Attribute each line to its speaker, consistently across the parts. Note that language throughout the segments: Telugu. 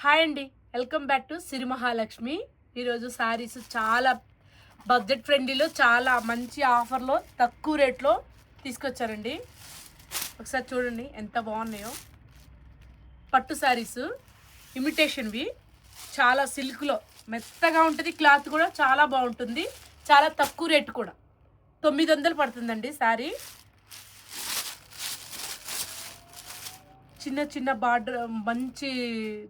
Speaker 1: హాయ్ అండి, వెల్కమ్ బ్యాక్ టు సిరి మహాలక్ష్మి. ఈరోజు శారీస్ చాలా బడ్జెట్ ఫ్రెండ్లీలో చాలా మంచి ఆఫర్లో తక్కువ రేట్లో తీసుకొచ్చారండి. ఒకసారి చూడండి ఎంత బాగున్నాయో. పట్టు శారీస్ ఇమిటేషన్వి, చాలా సిల్క్లో మెత్తగా ఉంటుంది. క్లాత్ కూడా చాలా బాగుంటుంది, చాలా తక్కువ రేటు కూడా. 900 పడుతుందండి శారీ. చిన్న చిన్న బార్డర్, మంచి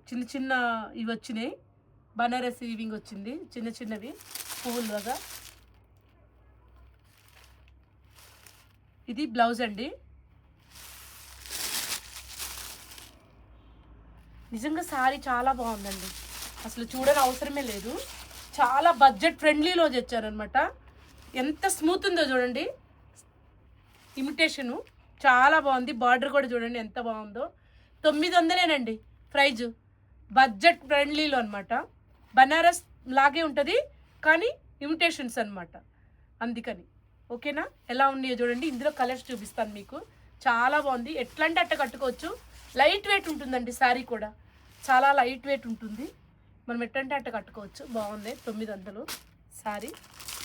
Speaker 1: చిన్న చిన్న ఇవి వచ్చినాయి. బనారస్ వీవింగ్ వచ్చింది, చిన్న చిన్నవి పువ్వులుగా. ఇది బ్లౌజ్ అండి. నిజంగా శారీ చాలా బాగుందండి, అసలు చూడని అవసరమే లేదు. చాలా బడ్జెట్ ఫ్రెండ్లీలో తెచ్చారనమాట. ఎంత స్మూత్ ఉందో చూడండి. ఇమిటేషను చాలా బాగుంది. బార్డర్ కూడా చూడండి ఎంత బాగుందో. 900 ప్రైజు, బడ్జెట్ ఫ్రెండ్లీలో అనమాట. బనారస్ లాగే ఉంటుంది కానీ ఇమిటేషన్స్ అనమాట, అందుకని. ఓకేనా, ఎలా ఉన్నాయో చూడండి. ఇందులో కలర్స్ చూపిస్తాను మీకు. చాలా బాగుంది, ఎట్లా అంటే అట్ట కట్టుకోవచ్చు. లైట్ వెయిట్ ఉంటుందండి శారీ కూడా, చాలా లైట్ వెయిట్ ఉంటుంది. మనం ఎట్టంటే అట్ట కట్టుకోవచ్చు. బాగుంది. 900 శారీ.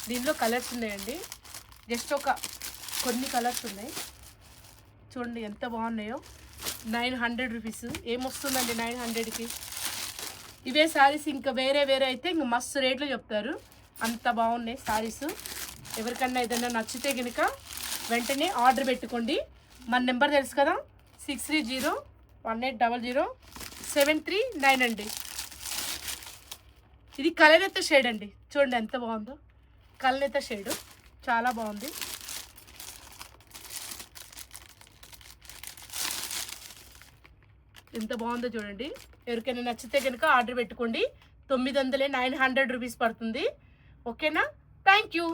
Speaker 1: దీనిలో కలర్స్ ఉన్నాయండి, జస్ట్ కొన్ని కలర్స్ ఉన్నాయి. చూడండి ఎంత బాగున్నాయో. 900 రూపీస్ ఏమొస్తుందండి 900కి. ఇవే శారీస్ ఇంకా వేరే అయితే ఇంక మస్తు రేట్లు చెప్తారు, అంత బాగున్నాయి శారీస్. ఎవరికన్నా ఏదైనా నచ్చితే కనుక వెంటనే ఆర్డర్ పెట్టుకోండి. మన నెంబర్ తెలుసు కదా, 6301800739 అండి. ఇది కలనేత షేడ్ అండి, చూడండి ఎంత బాగుందో. కలనేత షేడు చాలా బాగుంది. ఎంత బాగుందో చూడండి. ఎవరికైనా నచ్చితే కనుక ఆర్డర్ పెట్టుకోండి. 900 900 రూపీస్ పడుతుంది. ఓకేనా, థ్యాంక్ యూ.